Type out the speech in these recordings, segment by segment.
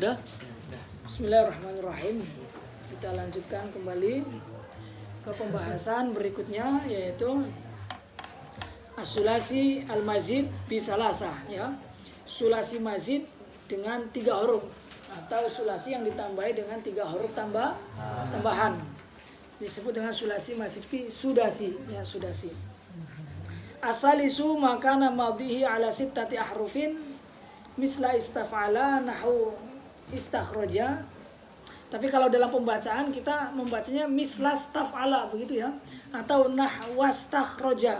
Sudah? Bismillahirrahmanirrahim. Kita lanjutkan kembali ke pembahasan berikutnya, yaitu as-sulasi al-mazid bisalasah, ya. Sulasi mazid dengan 3 huruf atau sulasi yang ditambahi dengan 3 huruf tambahan. Disebut dengan sulasi mazid fi sudasi, ya, sudasi. Asalisu makana madhihi ala sittati ahrufin misla istaf'ala nahu istakhraja. Tapi kalau dalam pembacaan kita membacanya misla istaf'ala, begitu ya, atau nahwastakhraja.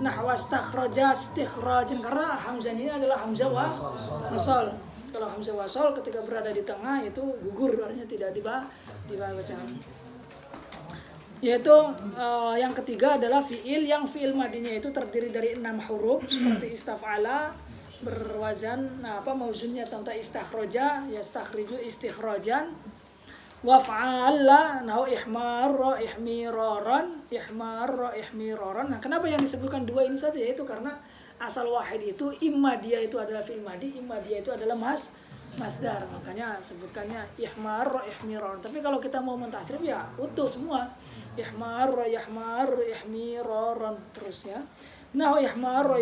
Nahwastakhraja istikhrajan, karena hamzah ini adalah hamzah wasal. Kalau hamzah wasal ketika berada di tengah itu gugur, artinya tidak dibaca. Yaitu yang ketiga adalah fiil, yang fiil madinya itu terdiri dari 6 huruf seperti istaf'ala berwazan mauzunnya, contoh istakhraja yastakhriju istikhrajan, waf'ala nahu ihmar ihmiraran. Nah, kenapa yang disebutkan 2 ini saja? Yaitu karena asal wahid itu imma dia itu adalah fi'il madi, imma dia itu adalah masdar, makanya sebutkannya ihmar ihmiraran. Tapi kalau kita mau mentasrif ya utuh semua, ihmar ihmiraran terus, ya. Nahu ihmar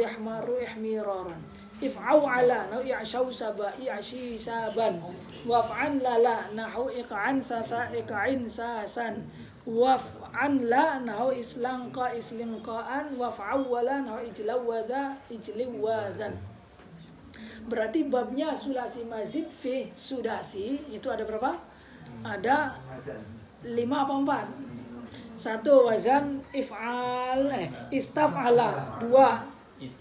ihmiraran. If'au ala nahu i'syau saba i'syi saban. Waf'an lala nahu iq'an sasa iq'in sasan. Waf'an la nahu islanqa islinqaan. Waf'au wala nahu ijlawadha ijliwadan. Berarti babnya sulasi mazid fi sudasi itu ada berapa? Ada 5 apa 4? 1 wazan if'al, istaf'ala. 2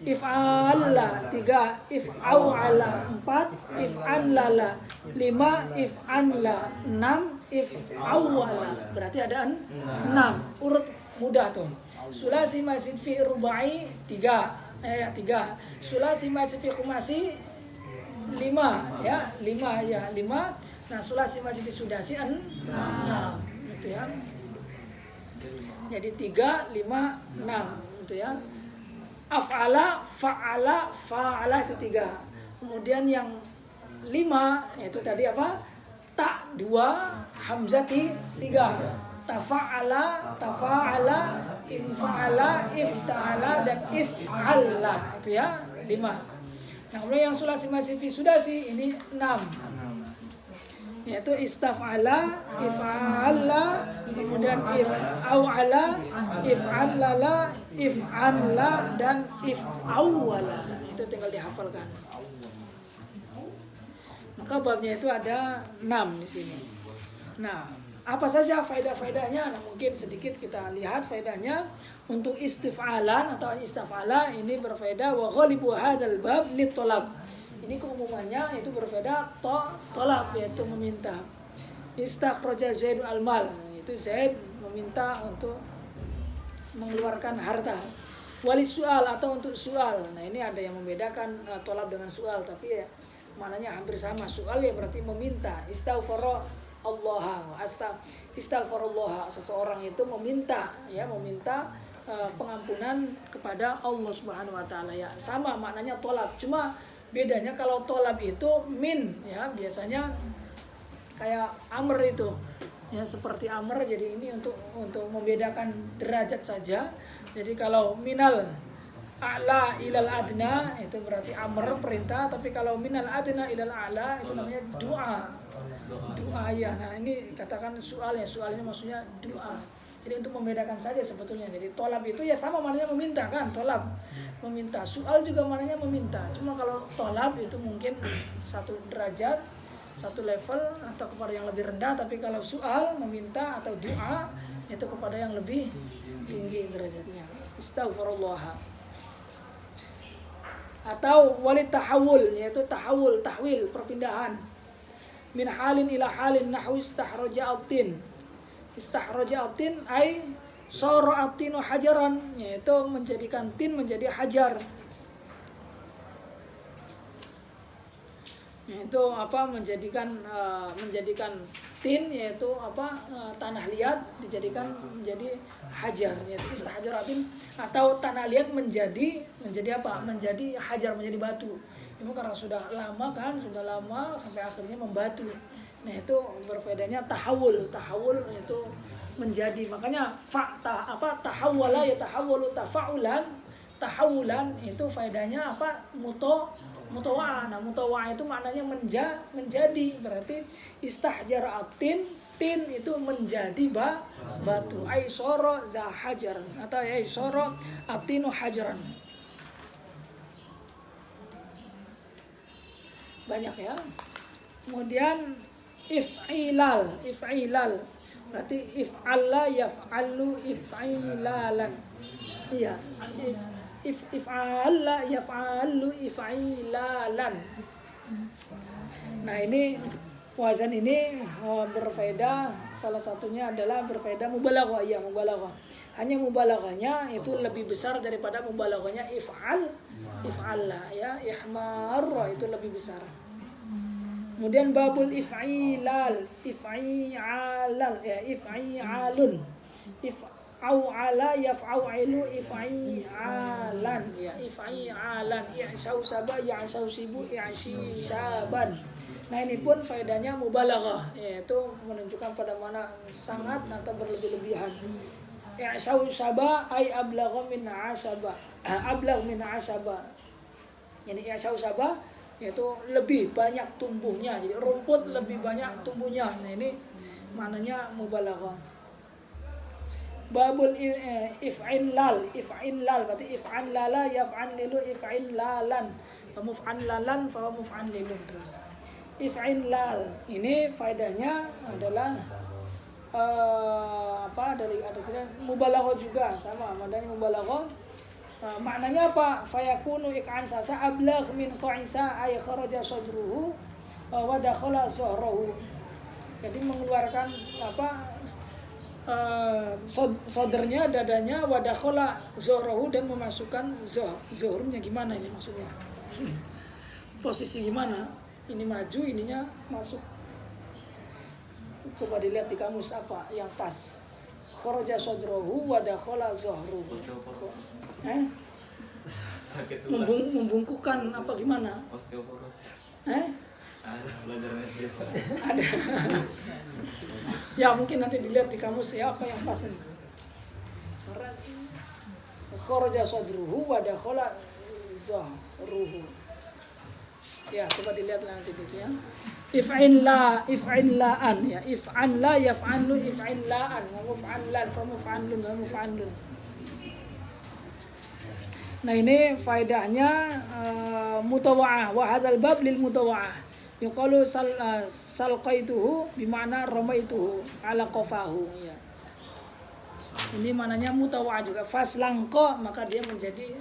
if'ala. 3 if'au'ala. 4 if'anlala. 5 if'anla. 6 if'au'ala. Berarti ada 6. Urut mudah tuh. Sulasi mazid fi rubai 3. 3. Sulasi mazid fi khumasi 5, ya. 5, ya, 5. Nah, sulasi mazid fi sudasi 6. Itu ya. Jadi 3, 5, 6 itu ya. Af'ala, fa'ala, fa'ala itu 3. Kemudian yang 5 itu tadi apa? Ta 2, hamzati 3. Tafa'ala, tafa'ala, infa'ala, ifta'ala, dan if'alla. Itu ya, 5. Nah, kemudian yang sulasi mazid fi sudasi ini 6. Yaitu istaf'ala, if'alla, kemudian if'au'ala, if'anlala, if'anla, dan if'auwala. Itu tinggal dihafalkan. Maka babnya itu ada 6 di sini. Nah, apa saja faedah-faedahnya? Nah, mungkin sedikit kita lihat faedahnya. Untuk istif'alan atau istaf'ala ini berfaedah wa ghalibu hadzal bab litolab. Ini keumumannya itu berbeda tolab, yaitu meminta. Istakhraja Zaid al-mal, itu Zaid meminta untuk mengeluarkan harta. Wali su'al atau untuk su'al. Nah, ini ada yang membedakan tolab dengan su'al, tapi ya maknanya hampir sama. Su'al ya berarti meminta. Istaghfara Allah, istaghfarullah, seseorang itu meminta, ya, meminta pengampunan kepada Allah Subhanahu wa taala, ya. Sama maknanya tolab, cuma bedanya kalau tolab itu min, ya, biasanya kayak amr itu, ya, seperti amr. Jadi ini untuk membedakan derajat saja. Jadi kalau minal a'la ilal adna itu berarti amr, perintah. Tapi kalau minal adna ilal a'la itu namanya doa, ya. Nah, ini katakan soalnya maksudnya doa. Jadi untuk membedakan saja sebetulnya. Jadi tolab itu ya sama maknanya meminta, kan, tolab meminta. Soal juga maknanya meminta. Cuma kalau tolab itu mungkin 1 derajat, 1 level atau kepada yang lebih rendah. Tapi kalau soal meminta atau doa itu kepada yang lebih tinggi derajatnya. Astaghfirullah. Atau walid tahawul, yaitu tahwil, perpindahan. Min halin ila halin nahwi istahraja'atin. Istahraja'atin ay sara'atinu hajaran, yaitu menjadikan tin menjadi hajar. Itu apa menjadikan tin yaitu apa tanah liat dijadikan menjadi hajar, yaitu istahjaratin, atau tanah liat menjadi apa? Menjadi hajar, menjadi batu. Itu karena sudah lama sampai akhirnya membatu. Nah, itu berbedanya tahawul itu menjadi. Makanya tahawwala ya tahawwalu tahawulan itu faedahnya apa? Mutawa'ah. Nah, mutawa'ah itu maknanya menjadi. Berarti istahjaratin, tin itu menjadi batu. Aisara za hajaran atau aisara atinu hajaran. Banyak ya. Kemudian if'ilal berarti if'alla yaf'alu if'ilalan. Iya, if'alla yaf'alu if'ilalan. Nah, ini wazan ini berfaedah, salah satunya adalah berfaedah mubalaghah. Ya, mubalaghah. Hanya mubalaghahnya itu lebih besar daripada mubalaghahnya if'alla ya, ihmarra itu lebih besar. Kemudian babul if'ilal ya, if'ilun. If'ala yaf'alu if'ilan ya, if'ilan. I'sau sabah ya'sau sibu i'sisaban. Nah, ini pun faedahnya mubalaghah, yaitu menunjukkan pada mana sangat atau berlebih-lebihan. I'sau sabah ay ablagha min asaba. Ablagh min asaba. Jadi i'sau sabah yaitu lebih banyak tumbuhnya, jadi rumput lebih banyak tumbuhnya. Nah, ini maknanya mubalaghah. Babul if'ilal berarti if'alala yaf'alilu if'ilalan wa muf'alalan fa muf'alilun. Terus if'ilal ini faedahnya adalah ada mubalaghah juga, sama maknanya mubalaghah. Maknanya apa? Fayakunu ik'an sasa ablagh min qa'isa ay kharaja sadruhu wa dakhala zuhruhu. Jadi mengeluarkan sodernya, dadanya, wa dakhala zuhruhu, dan memasukkan zuhurnya. Gimana ini maksudnya? Posisi gimana? Ini maju, ininya masuk. Coba dilihat di kamus apa yang pas. Kharaja sadruhu wa dakhala zuhruhu. Membungkukan apa gimana? Osteoporosis. Ada belajar SD. Ada. Ya, mungkin nanti dilihat di kamus ya apa yang pas ini. Kharaja sadruhu wa dakhala zuhruhu. Ya, coba dilihat nanti itu ya. If'illaan ya, if'an la yaf'alu if'illaan wa muf'allan fa muf'allun wa muf'allun. Nah, ini faedahnya mutawa'ah, wa hadzal bab lil mutawa'ah. Yuqalu salqaituhu bima'na ramaituhu ala qafahu ya. Ini maknanya mutawa'ah juga. Faslangqa, maka dia menjadi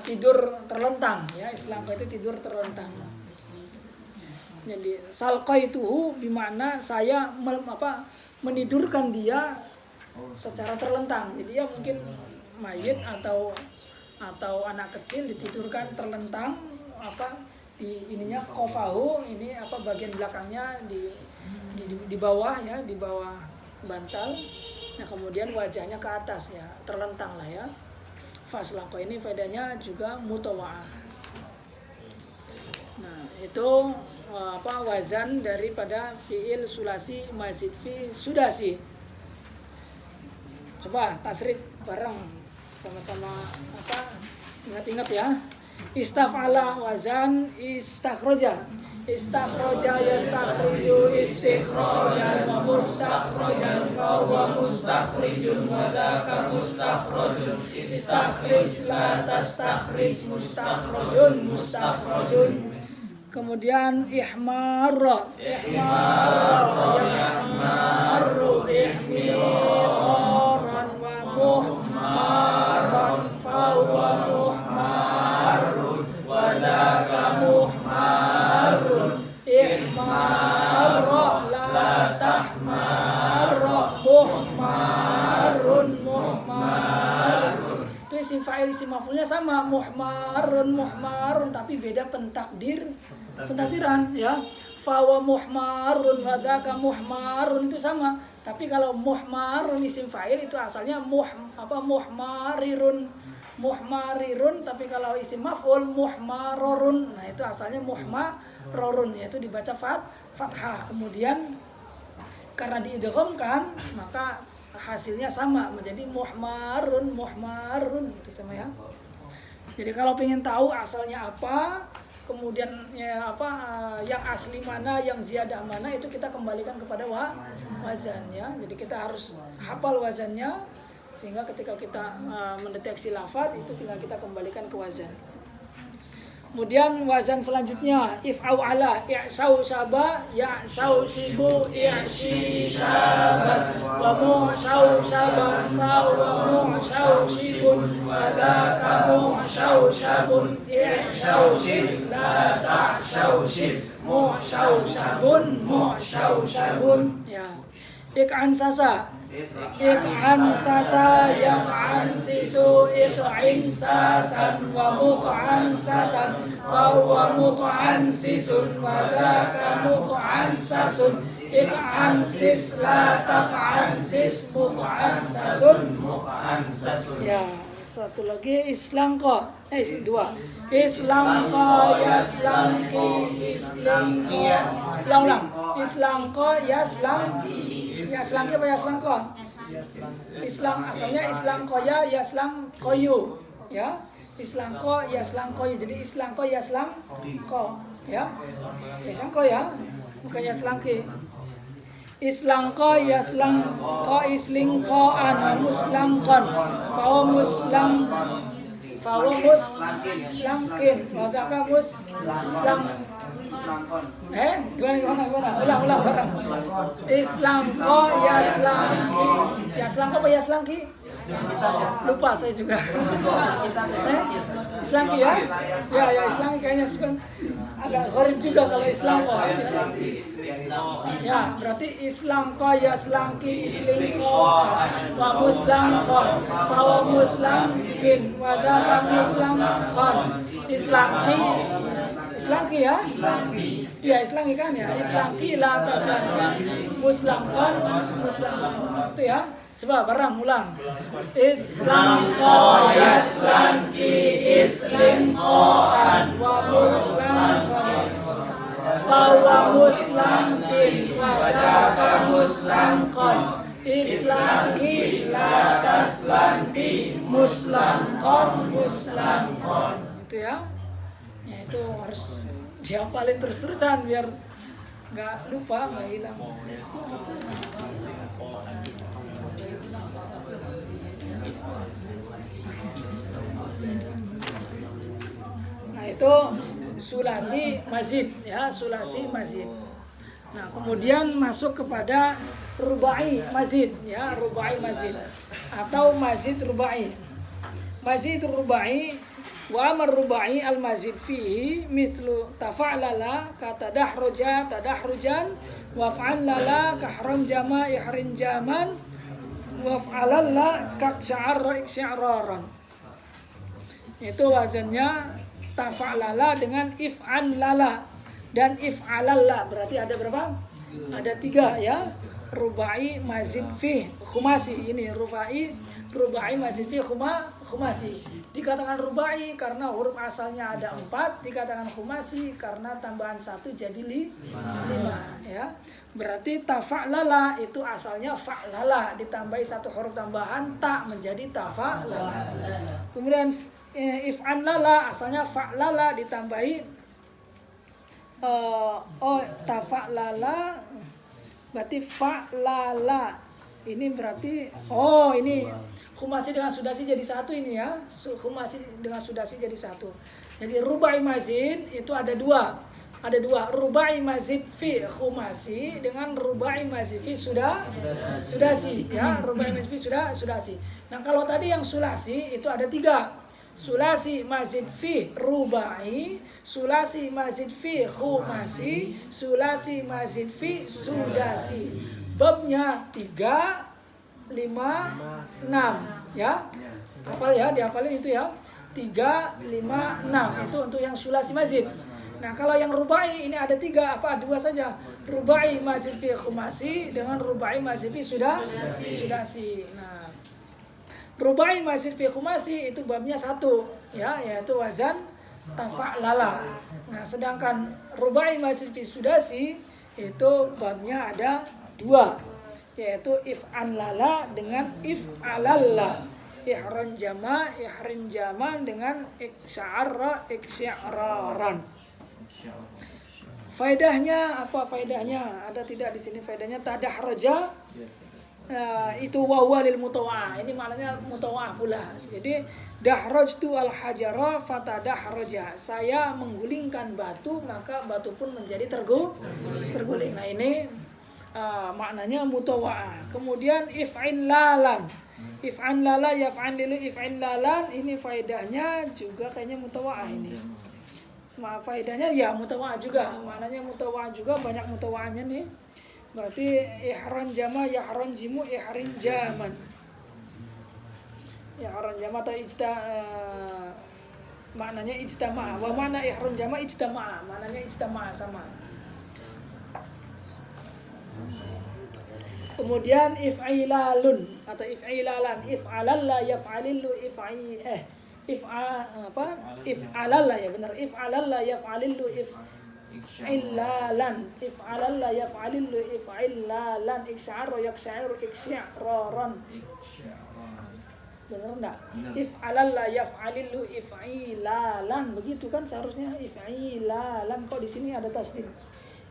tidur terlentang ya. Islangqa itu tidur terlentang. Jadi salqaituhu bima'na saya menidurkan dia secara terlentang. Jadi ya mungkin mayit atau anak kecil ditidurkan terlentang di ininya qafahu, ini bagian belakangnya di bawah ya, di bawah bantal. Nah, kemudian wajahnya ke atas ya, terlentang lah ya. Faslaqo ini faedahnya juga mutawa'ah. Nah, itu wazan daripada fi'il sulasi mazid fi sudasi. Coba tasrif bareng sama-sama ingat-ingat ya. Istaf'ala wazan istakhraja yastakhriju istikhrajan wa mustakhrajan fa huwa mustakhrijun wa dzaka mustakhrajun. Istakhrij la tastakhrij mustakhrajun. Kemudian ihmarra ihmaru ihmiran wa muhmaran fa huwa muhmarun wa dzaka muhmarun. Ihmarra la tahmarra muhmarun. Itu isim fa'il isim maf'ulnya sama, muhmarun tapi beda pentakdir pentadbiran ya. Fawa muhmarun wa zaka muhmarun itu sama. Tapi kalau muhmarun isim fa'il itu asalnya muhmarirun. Muhmarirun, tapi kalau isim maf'ul muhmarorun. Nah, itu asalnya muhmarorun, yaitu dibaca fathah. Kemudian karena diidghamkan, maka hasilnya sama menjadi muhmarun itu sama ya. Jadi kalau pengen tahu asalnya apa, kemudian ya yang asli mana, yang ziyadah mana, itu kita kembalikan kepada wazan ya. Jadi kita harus hafal wazannya sehingga ketika kita mendeteksi lafaz itu tinggal kita kembalikan ke wazan. Kemudian wazan selanjutnya if'au ala, i'sau saba, ya'sau sibu, i'si saban, wa mu'sau saban, fa wa mu'sau sibun, wa dhaka mu'sau sabun, i'sau sib, la ta'sau sib, mu'sau sabun. Ya. Ik'an sasa. Ik'an sasa yang an sisu ik'in sasan wa muq'an sasan fa wa muq'an sisun wa zaka muq'an sasun ik'an sis la taq'an sis muq'an sasun. Ya, satu lagi islangqa. Dua. Islangqa yaslangki islangki. Ulang. Islangqa yaslangki. Yaslangki apa yaslangko? Islam asalnya islangkoya yaslangkoyu ya. Islangko yaslangkoyu. Jadi islangko yaslangko ya. Yaslangko ya, bukan yaslangki. Islangko yaslangko islingkoan muslangkon fawo muslangkin wazaka muslang. Gimana? Ulang bareng. Islangko yaslangki. Yaslangko apa yaslangki? Lupa saya juga. Islangki ya? Ya Islangki kayaknya agak gharib juga kalau Islangko. Ya, berarti Islangko yaslangki islingko wa muslangkon fa wa muslangkin wa dzaka muslangkon. Islangki ya? Ya Islangki kan ya. Islangki la taslangki muslangkon itu ya. Coba bareng ulang. Islangko yaslangki islingkoan wa muslangkon fa wa muslangkin wa dzaka muslangkon. Islangki la taslangki muslangkon. Itu ya. Ya itu harus dihafalin terus-terusan biar nggak lupa, nggak hilang. Nah itu sulasi mazid ya, sulasi mazid. Nah kemudian masuk kepada rubai mazid ya, rubai mazid atau mazid rubai. Mazid rubai wa amar rubai al mazid fihi mithlu tafa'lala ka tadahrujan wa fa'allala ka hranjama ihrinjaman wa fa'alalla ka sya'raran. Itu wazannya tafa'lala dengan if'an lala dan if'alalla. Berarti ada berapa? Ada 3 ya. Rubai mazid fi khumasi. Ini rubai mazid fi khumasi. Dikatakan rubai karena huruf asalnya ada 4, dikatakan khumasi karena tambahan 1 jadi 5 ya. Berarti tafa'lala itu asalnya fa'lala ditambahi 1 huruf tambahan ta menjadi tafa'lala. Kemudian if'an lala asalnya fa'lala ditambahi tafa'lala berarti fa'lala. Ini berarti ini khumasi dengan sudasi jadi 1 ini ya. Khumasi dengan sudasi jadi 1. Jadi rubai mazid itu ada 2. Ada 2, rubai mazid fi khumasi dengan rubai mazid fi sudasi ya. Rubai mazid fi sudasi. Nah, kalau tadi yang sulasi itu ada 3. Sulasi mazid fi rubai, sulasi mazid fi khumasi, sulasi mazid fi sudasi. Babnya 3, 5, 6 ya. Hafal ya, dihafalin itu ya. 3, 5, 6 itu untuk yang sulasi mazid. Nah, kalau yang rubai ini ada 3, dua saja. Rubai mazid fi khumasi dengan rubai mazid fi sudasi. Nah, rubai mazid fi khumasi itu babnya 1 ya, yaitu wazan tafa'lala. Nah, sedangkan rubai mazid fi sudasi itu babnya ada 2, yaitu if'an lala dengan if'alalla. Ihran jama dengan iksya'arra iksya'raran. Faedahnya apa faedahnya? Ada tidak di sini faedahnya? Tadahraja itu wahwa lil mutawa'ah. Ini maknanya mutawa'ah pula. Jadi dahrajtu al hajara fatadahraja. Saya menggulingkan batu maka batu pun menjadi terguling. Nah, ini maknanya mutawa'ah. Kemudian if'in lalan. If'an lala yaf'an lilu if'in lalan, ini faedahnya juga kayaknya mutawa'ah ini. Faedahnya ya mutawa'ah juga. Maknanya mutawa'ah juga, banyak mutawa'ahnya nih. Berarti ihran jama yahran jimu ihrin jaman. Ihran jama atau maknanya ijtama'a. Wa mana ihran jama ijtama'a, maknanya ijtama'a sama. Kemudian if'ilalun atau if'ilalan, if'alalla yaf'alillu if'alalla ya benar, if'alalla yaf'alillu if'ilalan, if'alalla yaf'alillu if'ilalan, iksya'ru yaksya'ru iksya'raran. Benar enggak? If'alalla yaf'alillu if'ilalan, begitu kan seharusnya if'ilalan, kok di sini ada tasdid.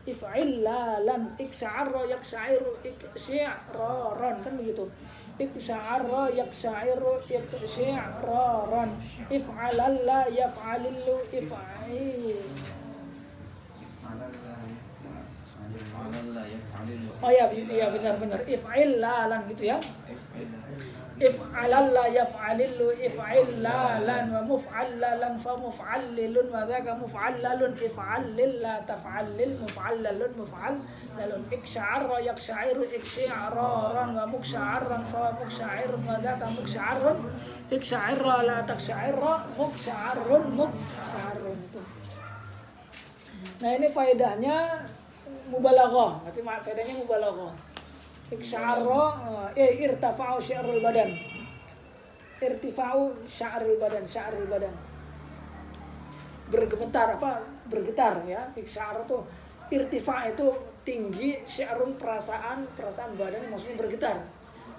If'ilalan iksya'arra yaksya'ru iksya'raran, kan begitu. Iksya'arra yaksya'ru iksya'raran. If'alalla yaf'alillu Oh ya, benar. If'ilalan gitu ya. If'alalla yaf'alillu if'ilalan wa muf'allalan fa muf'allilun wa dhaka muf'allalun if'allilla taf'allil muf'allalun muf'allalun iksya'arra yaksya'ru iksya'raran wa muksya'arran fa muksya'irun wa dhaka muksya'arrun iksya'irra la taksya'irra muksya'arrun itu. Nah, ini faedahnya mubalaghah, berarti faedahnya mubalaghah. Iksya'arra irtifa'u sya'rul badan. Irtifa'u sya'rul badan. Bergemetar bergetar ya. Iksya'arra itu irtifa' itu tinggi, sya'run perasaan badan maksudnya bergetar.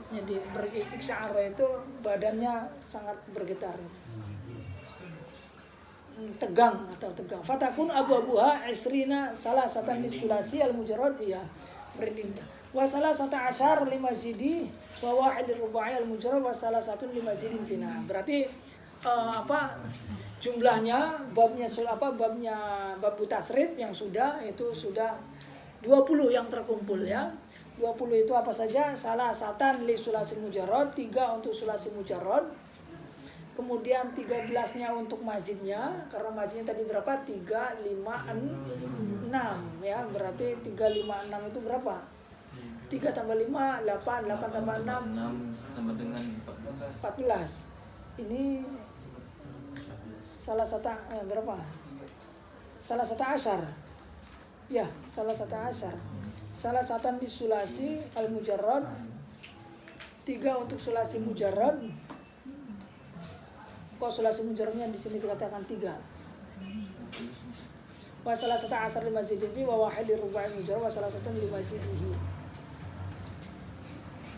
Jadi iksya'arra itu badannya sangat bergetar. Tegang. Fatakun abu-abuha isrina salasatan lisulasi al-mujarrad merinding. Wa salasata asyar limazidi wa wahid rubai al-mujarrad wa salasatun limazidin fina. Berarti jumlahnya babnya bab tasrif yang sudah 20 yang terkumpul ya. 20 itu apa saja? Salasatan li sulasil mujarrad, 3 untuk sulasil mujarrad. Kemudian 13-nya untuk mazidnya, karena mazidnya tadi berapa? 3, 5, 6 ya. Berarti 3, 5, 6 itu berapa? 3 tambah 5, 8 tambah 6 sama dengan 14. Ini salah satu berapa? Salah satu asyar. Ya, salah satu asyar. Salah satan di sulasi al-mujarrad. 3 untuk sulasi mujarrad. Kok sulasi mujarradnya di sini dikatakan 3? Wa salah satu asyar limazidihi wa wahid rubai mujarrad wa salah satu limazidihi.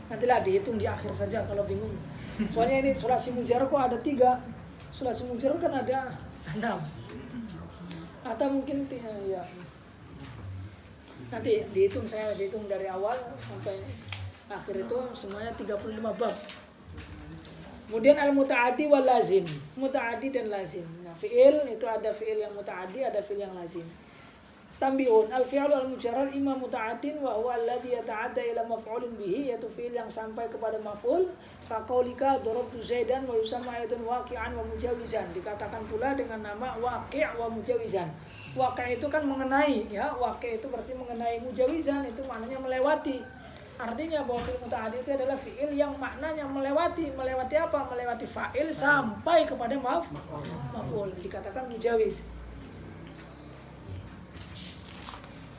Nantilah dihitung di akhir saja kalau bingung. Soalnya ini sulasi mujarrad kok ada 3. Sulasi mujarrad kan ada 6. Atau mungkin ya. Nanti saya dihitung dari awal sampai akhir itu semuanya 35 bab. Kemudian al-muta'addi wal lazim. Muta'addi dan lazim. Nah, fi'il itu ada fi'il yang muta'addi, ada fi'il yang lazim. Tambihun al-fi'lu al-mujarrad imma muta'addin wa huwa alladhi yata'adda ila maf'ulin bihi, yaitu fi'il yang sampai kepada maf'ul. Fa qaulika darabtu zaidan wa yusamma aidun waqi'an wa mujawizan. Dikatakan pula dengan nama waqi' wa mujawizan. Waqi' itu kan mengenai ya, waqi' itu berarti mengenai, mujawizan itu maknanya melewati. Artinya bahwa fi'il muta'addi itu adalah fi'il yang maknanya melewati apa? Melewati fa'il sampai kepada maf'ul. Dikatakan mujawiz.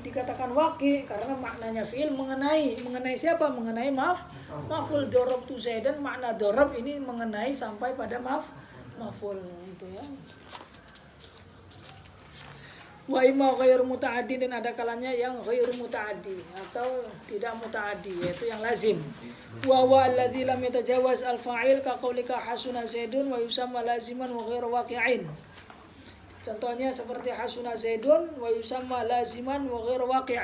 dikatakan waqi karena maknanya fi'il mengenai siapa? Mengenai maf'ul. Darabtu Zaidan, makna darab ini mengenai sampai pada maf'ul itu ya. Wa imma ghairu muta'addi, dan ada kalanya yang ghairu muta'addi atau tidak muta'addi, yaitu yang lazim. Wa huwa alladzi lam yatajawaz al-fa'il ka qaulika hasuna zaidun wa yusamma laziman wa ghairu waqi'in. Contohnya seperti hasuna zaidun wa yusamma laziman wa ghairu waqi',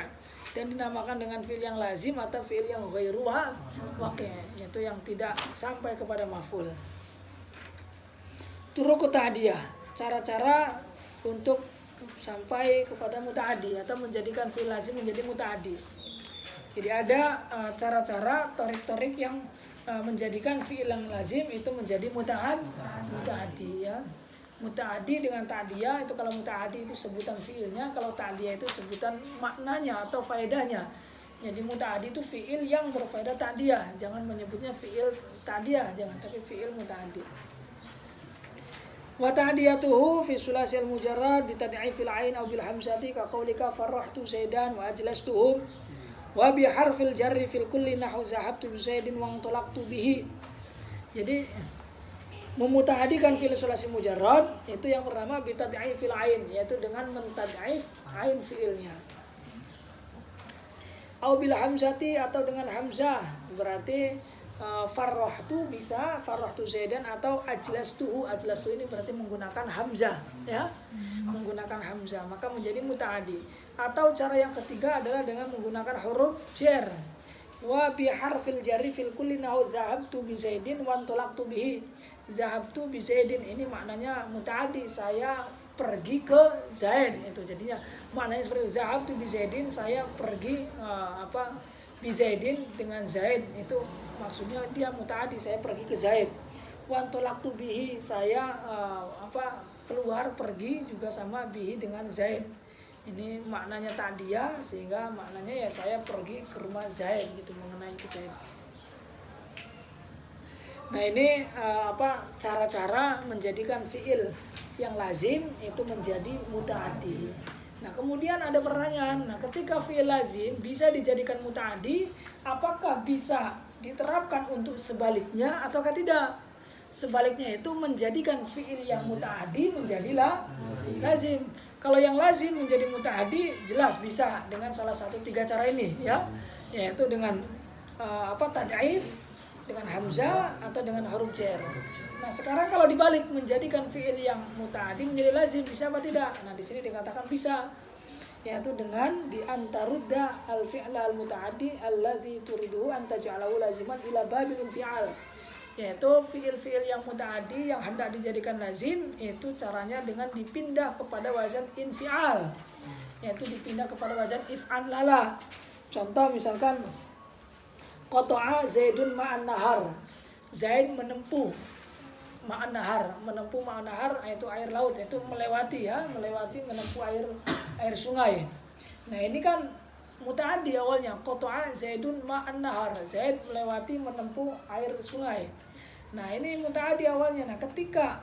dan dinamakan dengan fi'il yang lazim atau fi'il yang ghairu waqi', yaitu yang tidak sampai kepada maf'ul. Turuq ta'diyah, cara-cara untuk sampai kepada muta'addi atau menjadikan fi'il lazim menjadi muta'addi. Jadi ada cara-cara, torik-torik yang menjadikan fi'il yang lazim itu menjadi muta'addi ya. Muta'addi dengan ta'diyah itu, kalau muta'addi itu sebutan fi'ilnya, kalau ta'diyah itu sebutan maknanya atau faedahnya. Jadi muta'addi itu fi'il yang berfaedah ta'diyah, jangan menyebutnya fi'il ta'diyah, jangan, tapi fi'il muta'addi. Wa ta'diyatuhu fi sulasil mujarrad bi tad'ifil ain aw bil hamzati ka qaulika farahtu zaidan wa ajlastuhu wa bi harfil jarri fil kulli nahu zahabtu bi zaidin wa antalaqtu bihi. Jadi memuta'adikan fi'il sulasi mujarrad itu yang pertama bi tad'ifil ain, yaitu dengan mentad'if ain fi'ilnya. Aw bil hamzati, atau dengan hamzah, berarti farrahtu bisa farrahtu zaidan, atau ajlastuhu ini berarti menggunakan hamzah ya, menggunakan hamzah, maka menjadi muta'addi. Atau cara yang ketiga adalah dengan menggunakan huruf jar. Wa bi harfil jarri fil kulli nahu zahabtu bi zaidin wa antalaqtu bihi. Zahabtu bi zaidin ini maknanya muta'addi, saya pergi ke Zaid, itu jadinya maknanya seperti zahabtu bi zaidin, saya pergi bi zaidin dengan Zaid, itu maksudnya dia muta'addi, saya pergi ke Zaid. Wa antalaqtu bihi, saya keluar pergi juga sama bihi dengan Zaid. Ini maknanya ta'diyah, sehingga maknanya ya saya pergi ke rumah Zaid gitu, mengenai ke Zaid. Nah ini cara-cara menjadikan fi'il yang lazim itu menjadi muta'addi. Nah kemudian ada pertanyaan, nah ketika fi'il lazim bisa dijadikan muta'addi, apakah bisa diterapkan untuk sebaliknya ataukah tidak? Sebaliknya itu menjadikan fi'il yang muta'addi menjadilah lazim. Kalau yang lazim menjadi muta'addi jelas bisa dengan salah satu 3 cara ini ya, yaitu dengan tad'if, dengan hamzah, atau dengan huruf jar. Nah sekarang kalau dibalik, menjadikan fi'il yang muta'addi menjadi lazim, bisa apa tidak? Nah di sini dikatakan bisa, yaitu dengan diantarudda al-fi'la al-muta'addi alladzi turiduhu an taj'alahu laziman ila babil fi'al, yaitu fi'il-fi'il yang muta'addi yang hendak dijadikan lazim, itu caranya dengan dipindah kepada wazan infial, yaitu dipindah kepada wazan if'an lala. Contoh misalkan qata'a zaidun ma'an nahar, Zaid menempuh ma'an nahar, yaitu air laut, yaitu melewati menempuh air sungai. Nah ini kan muta'addi awalnya, qata'a zaidun ma'an nahar, Zaid melewati menempuh air sungai. Nah ini muta'addi awalnya. Nah ketika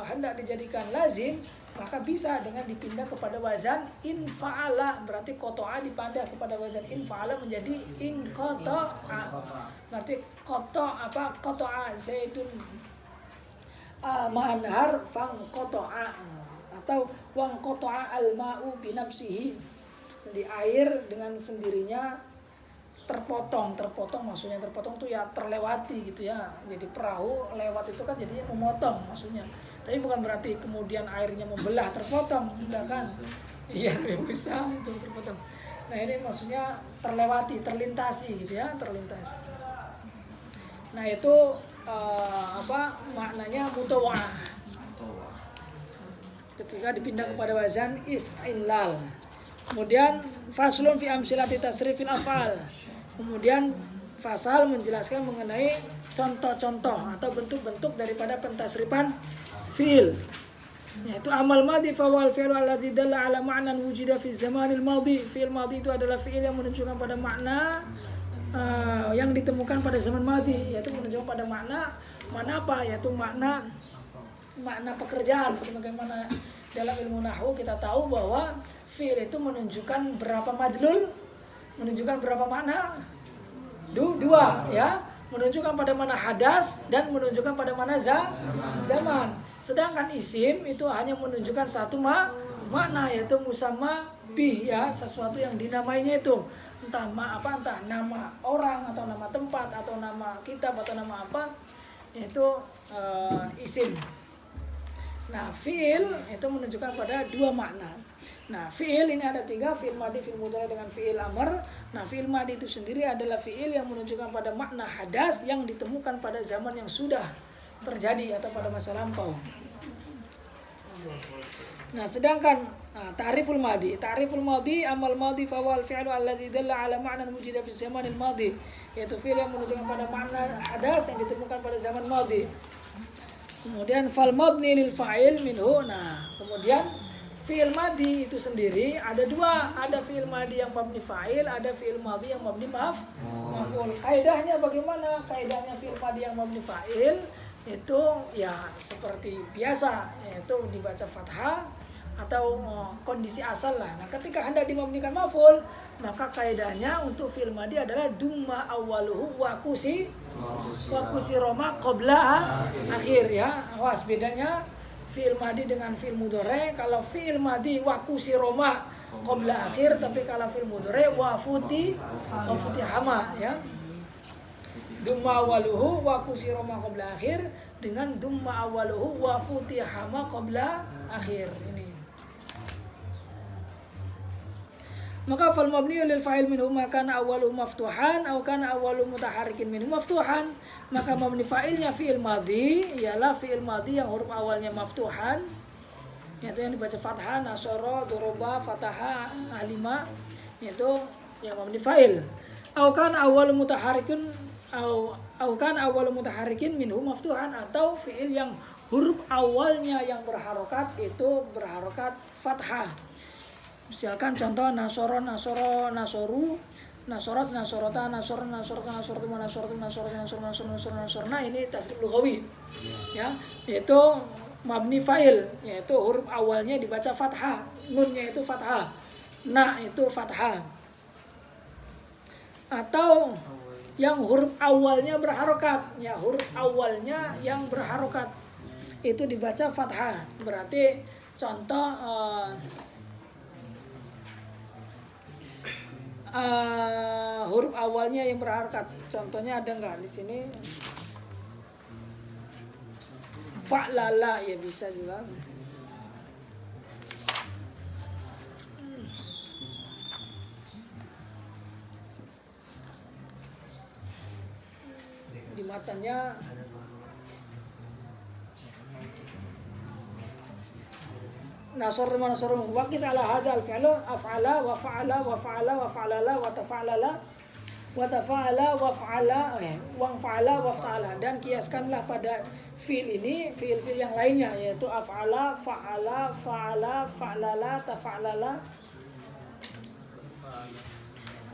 hendak dijadikan lazim, maka bisa dengan dipindah kepada wazan infa'ala, berarti qata'a dipindah kepada wazan infa'ala menjadi inqata'a. Berarti qata'a zaidun ma'an nahar fanqata'a, atau wanqata'a al-ma'u bi nafsihi. Jadi air dengan sendirinya terpotong maksudnya terpotong itu ya terlewati gitu ya. Jadi perahu lewat itu kan jadinya memotong maksudnya. Tapi bukan berarti kemudian airnya membelah terpotong, tidak kan? Iya bisa itu terpotong. Nah ini maksudnya terlewati, terlintasi gitu ya, terlintas. Nah itu maknanya mutawa'ah. Ketika dipindah kepada wazan if'ilal. Kemudian faslun fi amsilati tasrifil af'al. Kemudian fasal menjelaskan mengenai contoh-contoh atau bentuk-bentuk daripada pentasrifan fi'il. Yaitu amal madhi fa wal fi'lu alladhi dalla ala ma'nan wujida fi zamanil madhi. Fi'il madhi itu adalah fi'il yang menunjukkan pada makna yang ditemukan pada zaman madhi, yaitu menunjukkan pada makna apa? Yaitu makna pekerjaan, sebagaimana dalam ilmu nahwu kita tahu bahwa fi'il itu menunjukkan berapa madlul, menunjukkan berapa makna? Dua ya, menunjukkan pada mana hadas dan menunjukkan pada mana zaman. Sedangkan isim itu hanya menunjukkan satu makna, yaitu musamma bih ya, sesuatu yang dinamainya itu. Entah entah nama orang atau nama tempat atau nama kitab atau nama apa, itu isim. Nah, fi'il itu menunjukkan pada dua makna. Nah, fi'il ini ada 3, fi'il madhi, fi'il mudhari dengan fi'il amr. Nah, fi'il madhi itu sendiri adalah fi'il yang menunjukkan pada makna hadas yang ditemukan pada zaman yang sudah terjadi atau pada masa lampau. Nah, sedangkan ta'riful madhi amal madhi fa wal fi'lu alladhi dalla ala ma'nan wujida fi zamanil madhi, yaitu fi'il yang menunjukkan pada makna hadas yang ditemukan pada zaman madhi. Kemudian fal mabni lil fa'il minhu. Nah, kemudian fi'il madhi itu sendiri ada 2, ada fi'il madhi yang mabni fa'il, ada fi'il madhi yang mabni maf'ul. Kaidahnya bagaimana? Kaidahnya fi'il madhi yang mabni fa'il itu ya seperti biasa, yaitu dibaca fathah atau kondisi asal lah. Nah, ketika hendak dimabnikan maf'ul, maka kaidahnya untuk fi'il madhi adalah dumma awwaluhu wa kusiroma qabla akhir ya. Awas bedanya fi'il madhi dengan fi'il mudhari. Kalau fi'il madhi wa kusiroma qabla akhir, tapi kalau fi'il mudhari wa futihama ya. Dumma awaluhu wa kusiroma qabla akhir dengan dumma awaluhu wa futihama qabla akhir ini. Maka fal mabni lil fa'il minhu maka awwaluhu maftuhan atau kana awwalu mutaharrikin minhu maftuhan. Maka mabni fa'ilnya fi'il madhi ialah fi'il madhi yang huruf awalnya maftuhan, yaitu yang dibaca fathah, nasara, doroba, fataha, alima, itu yang mabni fa'il. Atau kana awwalu mutaharrikin atau kana awwalu mutaharrikin minhu maftuhan, atau fi'il yang huruf awalnya yang berharokat itu berharokat fathah. Misalkan contoh nasoro, nasoru, nasorat, nasorota, nasorna, ini tasrif lughawi ya, yaitu mabni fa'il, yaitu huruf awalnya dibaca fathah, nunnya itu fathah, na itu fathah. Atau yang huruf awalnya berharokat, ya huruf awalnya yang berharokat itu dibaca fathah. Berarti contoh huruf awalnya yang berharokat, contohnya ada nggak di sini? Fa'lala ya bisa juga. Di matanya nasor mana nasor waqis ala hadzal fi'lu af'ala wa fa'ala wa fa'ala wa fa'alala wa tafa'alala wa tafa'ala wa fa'ala wa fa'ala wa fa'ala, dan kiaskanlah pada fi'il ini fi'il-fi'il yang lainnya, yaitu af'ala, fa'ala, fa'ala, fa'lala, tafa'alala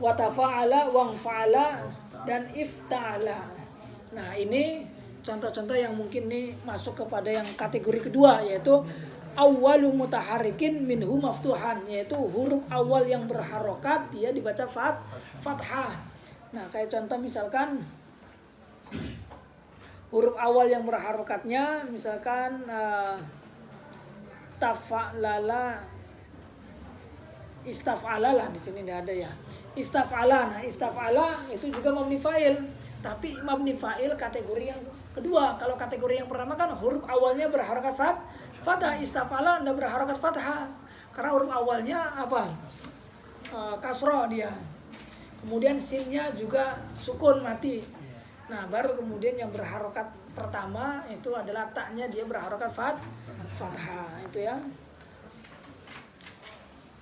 wa tafa'ala wa fa'ala dan ifta'ala. Nah, ini contoh-contoh yang mungkin nih masuk kepada yang kategori kedua, yaitu awwalu mutaharrikin minhu maftuhan, yaitu huruf awal yang berharokat dia dibaca fathah. Nah, kayak contoh misalkan huruf awal yang berharokatnya misalkan tafa'lala, istaf'ala lah, di sini tidak ada ya. Istaf'ala. Nah, istaf'ala itu juga mabni fa'il, tapi mabni fa'il kategori yang kedua. Kalau kategori yang pertama kan huruf awalnya berharokat fathah, istaf'ala tidak berharokat fathah karena huruf awalnya apa? Kasroh dia. Kemudian sinnya juga sukun mati. Nah, baru kemudian yang berharokat pertama itu adalah taknya, dia berharokat fathah itu ya.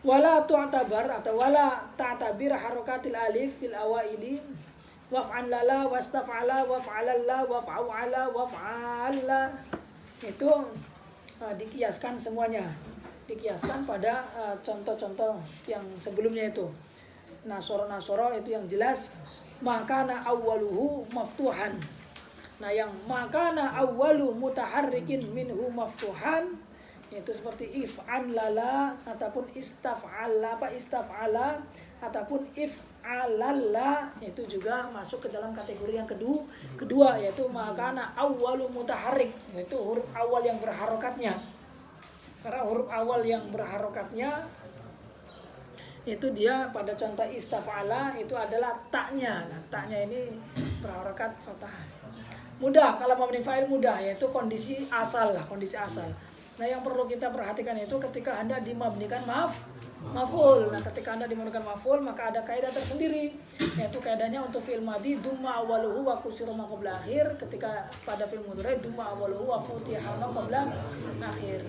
Wala tu'tabar atau wala ta'tabir harokatil alif fil awaili waf'an lala wastaf'ala waf'alalla waf'ala waf'alla, itu dikiaskan semuanya, dikiaskan pada contoh-contoh yang sebelumnya itu. Nasoro itu yang jelas makana awwaluhu maftuhan. Nah, yang makana awwalu mutaharrikin minhu maftuhan yaitu seperti if'an lala ataupun istaf'ala ataupun if'alalla, itu juga masuk ke dalam kategori yang kedua yaitu makana awwalu mutaharrik, yaitu huruf awal yang berharokatnya. Karena huruf awal yang berharokatnya itu dia pada contoh istaf'ala itu adalah taknya. Nah, taknya ini berharokat fathah. Mudah, kalau mabni fa'il mudah, yaitu kondisi asal. Nah, yang perlu kita perhatikan itu ketika Anda dimabnikan maf'ul. Nah, ketika Anda dimabnikan maf'ul, maka ada kaidah tersendiri, yaitu kaidahnya untuk fi'il madhi dumma awaluhu wa kusira ma qabla akhir, ketika pada fi'il mudhari dumma awaluhu wa futiha ma qabla akhir.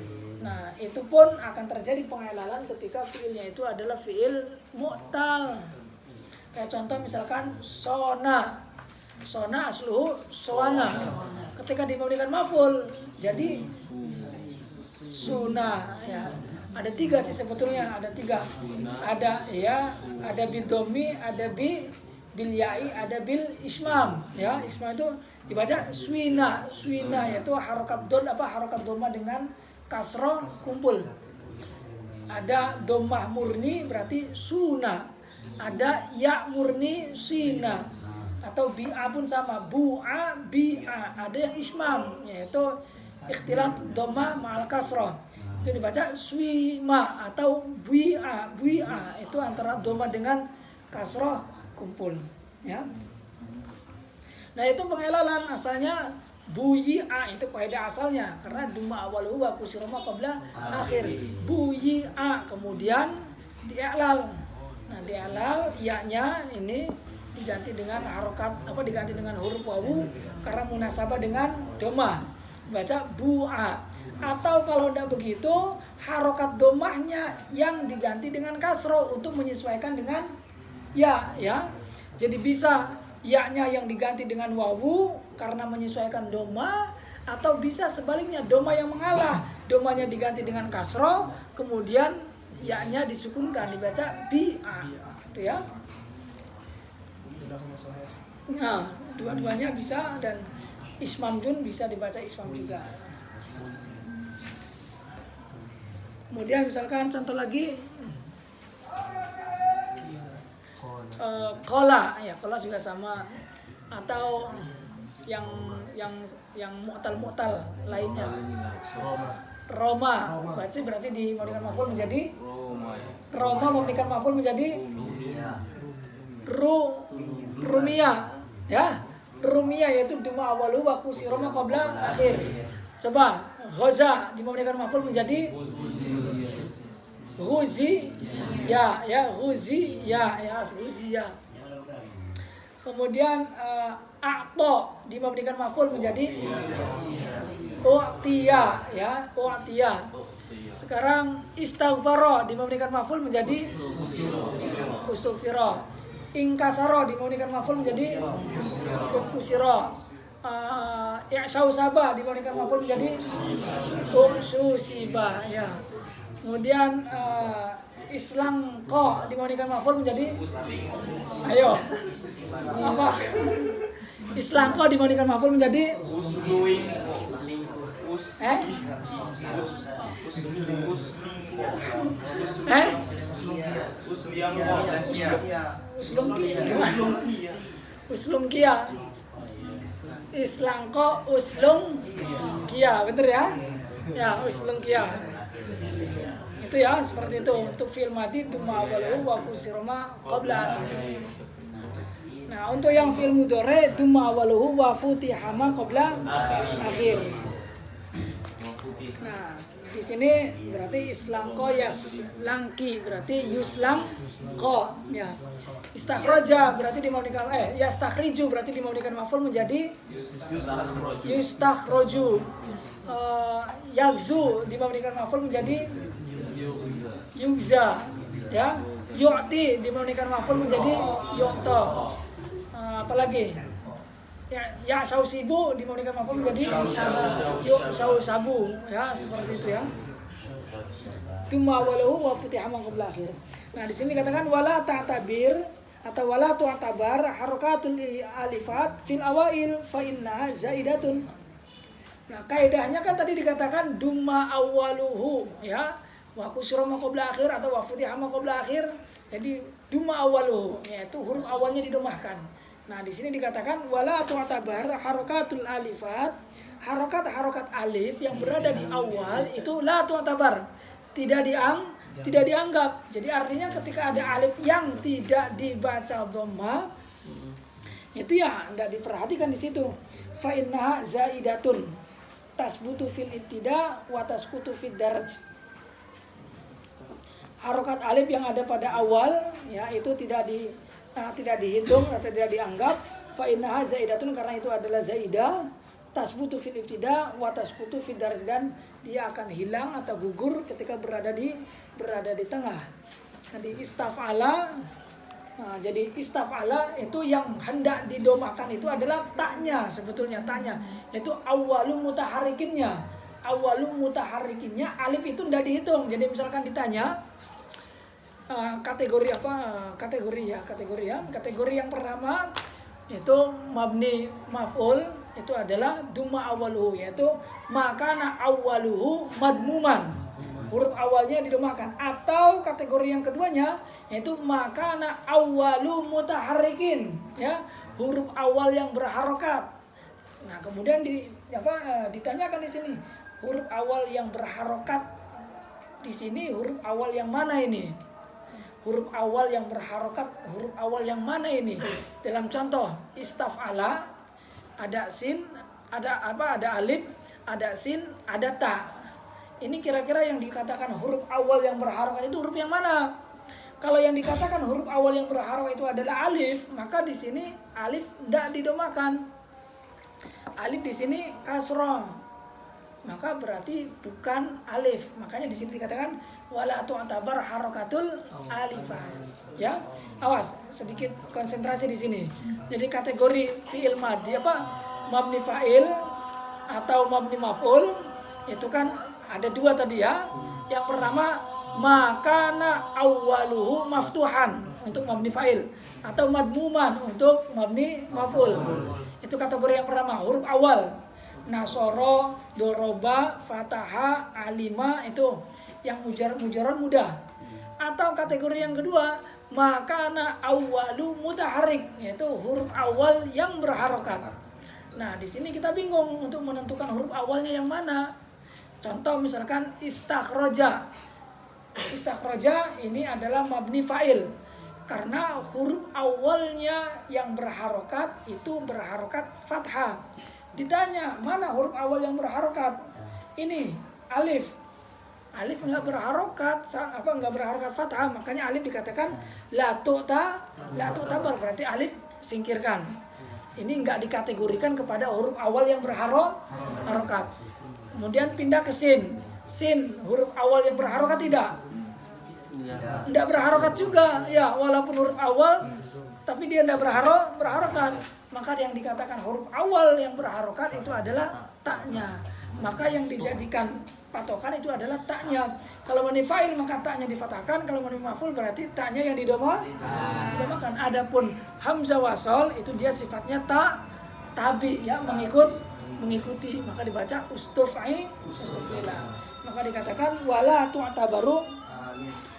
Nah, itu pun akan terjadi pengilalan ketika fi'ilnya itu adalah fi'il mu'tal. Kayak contoh misalkan sona asluhu soana. Ketika dimabnikan maf'ul jadi suna ya. Ada 3 sih sebetulnya, ada 3. Ada bidomi, ada bil ya'i, ada bil ismam ya. Ismam itu dibaca swina yaitu harokat dhamma dengan kasroh kumpul. Ada dhammah murni berarti suna. Ada ya murni sina. Atau bi'a pun sama, bu'a, bi'a. Ada yang ismam, yaitu ikhtilat dhamma ma'al kasrah. Itu dibaca swima atau bu'a. Itu antara dhamma dengan kasrah kumpul. Ya. Nah, itu pengilalan asalnya buyi'a, itu kaidah asalnya. Karena dhamma awaluhu wa kusira ma qabla akhir. Buyi'a, kemudian di'lal. Nah, di'lal ya-nya ini diganti dengan diganti dengan huruf wawu karena munasabah dengan dhammah, baca bu'a. Atau kalau tidak begitu, harokat dhammahnya yang diganti dengan kasroh untuk menyesuaikan dengan ya. Jadi bisa ya-nya yang diganti dengan wawu karena menyesuaikan dhammah, atau bisa sebaliknya dhammah yang mengalah, dhammahnya diganti dengan kasroh, kemudian ya-nya disukunkan dibaca bi'a. Itu ya. Nah, dua-duanya bisa, dan ismam jun bisa dibaca ismam juga. Kemudian misalkan contoh lagi kola juga sama, atau yang mu'tal lainnya. Roma berarti dimabnikan maf'ul menjadi Roma, memabnikan maf'ul menjadi Rumia ya. Rumia yaitu dhamma awalu wa kusira ma qabla akhir. Coba ghaza dimabnikan maf'ul menjadi ghuzi ya ghuzi ya. Kemudian a'ta dimabnikan maf'ul menjadi u'tiya ya, u'tiya. Sekarang istaghfara dimabnikan maf'ul menjadi usufira. Ingkasara dimabnikan maf'ul menjadi usira. I'sausaba dimabnikan maf'ul menjadi ususiba ya. Kemudian islangqa dimabnikan maf'ul menjadi islangqa dimabnikan maf'ul menjadi uslungkia. Islangqa uslungkia, bener ya? Ya, uslungkia. Itu ya, seperti itu untuk fi'il madhi dhamma awaluhu wa kusira ma qabla akhir. Nah, untuk yang fi'il mudhari dhamma awaluhu wa futiha ma qabla akhir. Nah, di sini berarti islangqa yaslangki berarti yuslangqa ya. Istakhraja berarti dimabnikan yastakhriju berarti dimabnikan maf'ul menjadi yustakhraju. Yagzu dimabnikan maf'ul menjadi yugza ya. Yu'ti dimabnikan maf'ul menjadi yu'ta. Apalagi ya sausibu dimabnikan maf'ul menjadi sausabu ya, seperti itu ya. Dhamma awaluhu wa futiha ma qabla akhir. Nah, di sini dikatakan wala ta'tabir atau wala tu'tabar harakatul alifat fil awail fa innaha zaidatun. Nah, kaidahnya kan tadi dikatakan dumma awaluhu ya. Wa kusra ma qabla akhir atau wa futiha ma qabla akhir. Jadi dumma awaluhu yaitu huruf awalnya didomahkan. Nah, di sini dikatakan wala tu'tabar harakatul alifat. Harokat alif yang berada di awal itu la tu'tabar. Tidak dianggap. Jadi artinya ketika ada alif yang tidak dibaca dhamma itu ya tidak diperhatikan di situ. Fa innaha zaidatun tasbutu fil ibtida wa tasqutu fid daraj. Harokat alif yang ada pada awal ya itu tidak dihitung atau tidak dianggap. Fa innaha zaidatun karena itu adalah zaidah. Tasbutu fil ibtida wa tasqutu fid daraj dan dia akan hilang atau gugur ketika berada di tengah. Jadi istaf'ala. Nah, jadi istaf'ala itu yang hendak didomahkan itu adalah taknya, sebetulnya taknya yaitu awalu mutaharikinnya. Awalu mutaharikinnya alif itu tidak dihitung. Jadi misalkan ditanya kategori yang pertama itu mabni maf'ul itu adalah dumma awaluhu yaitu makana awaluhu madmuman, huruf awalnya didomahkan. Atau kategori yang keduanya yaitu makana awalu mutaharrikin ya, huruf awal yang berharokat. Nah, kemudian ditanyakan di sini huruf awal yang berharokat di sini huruf awal yang mana ini? Huruf awal yang berharokat, huruf awal yang mana ini? Dalam contoh istaf'ala ada sin, ada alif, ada sin, ada ta. Ini kira-kira yang dikatakan huruf awal yang berharokat itu huruf yang mana? Kalau yang dikatakan huruf awal yang berharokat itu adalah alif, maka di sini alif tidak didomakan. Alif di sini kasroh, maka berarti bukan alif. Makanya di sini dikatakan wala tu'tabar harokatul alifah. Ya, awas sedikit konsentrasi di sini. Jadi kategori fiil madhi mabni fa'il atau mabni maf'ul itu kan ada dua tadi ya. Yang pertama makana awwaluhu maftuhan untuk mabni fa'il atau madmuman untuk mabni maf'ul. Itu kategori yang pertama, huruf awal. Nasoro, doroba, fataha, alima itu yang mujaron mudah. Atau kategori yang kedua makana awwalu mutaharrik yaitu huruf awal yang berharokat. Nah, di sini kita bingung untuk menentukan huruf awalnya yang mana. Contoh misalkan istakhroja. Istakhroja ini adalah mabni fa'il karena huruf awalnya yang berharokat itu berharokat fathah. Ditanya mana huruf awal yang berharokat? Ini alif. Alif enggak berharokat, enggak berharokat fathah, makanya alif dikatakan la tu'tabar berarti alif singkirkan. Ini enggak dikategorikan kepada huruf awal yang berharokat. Kemudian pindah ke sin. Sin huruf awal yang berharokat tidak? Tidak berharokat juga. Ya, walaupun huruf awal tapi dia tidak berharokat. Maka yang dikatakan huruf awal yang berharokat itu adalah taknya. Maka yang dijadikan patokan itu adalah taknya. Kalau mabni fa'il maka taknya difatahkan, kalau mabni maf'ul berarti taknya yang didomakan. Adapun hamzah wasol itu dia sifatnya tabi ya, mengikuti, maka dibaca ustuf'ila. Maka dikatakan wala tu'tabaru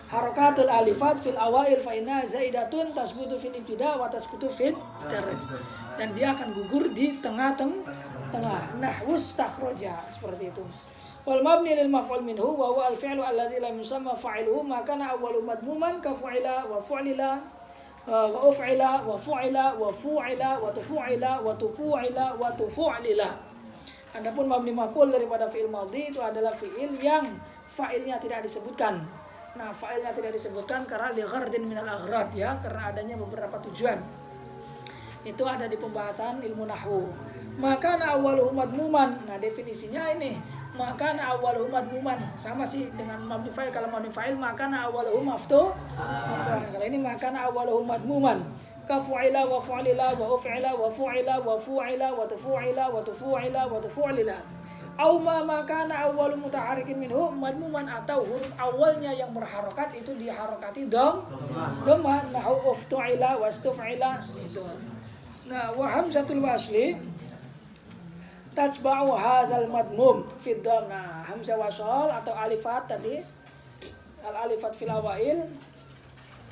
harakatul alifat fil awail fa inna zaidatun tasbutu fil ibtida wa tasbutu fil daraj. Dan dia akan gugur di tengah-tengah. Nahwus takhroja seperti itu. Wal mabni lil maf'ul minhu wa huwa al fi'lu alladhi lam yusamma fa'iluhu ma kana awwalu madmuman ka fu'ila wa fu'lila wa uf'ila wa fu'ila wa fu'ila wa tufu'ila wa tufu'ila wa tufu'lila. Adapun mabni maf'ul daripada fi'il madhi itu adalah fi'il yang fa'ilnya tidak disebutkan. Nah, fa'ilnya tidak disebutkan karena li ghardin minal aghrad ya, karena adanya beberapa tujuan. Itu ada di pembahasan ilmu nahwu. Maka awwaluhu madmuman. Nah, definisinya ini. Maka awwaluhu madmuman. Sama sih dengan mabni fa'il. Kalau mabni fa'il maka awwaluhu maftuh. Kalau ini maka awwaluhu madmuman. Ka fu'ila wa fu'lila wa uf'ila wa fu'ila wa fu'ila wa tufu'ila wa tufu'ila wa tufu'lila. Au ma makana awwalu mutaharikin minhu madmuman, atau huruf awalnya yang berharokat itu diharokati dhamma nahu uftu'ila wastuf'ila itu. Nah, wa hamzatul wasli Tajba'u hadzal madmum fi dhamm. Nah, hamzah wasol atau alifat tadi, al alifat fil awail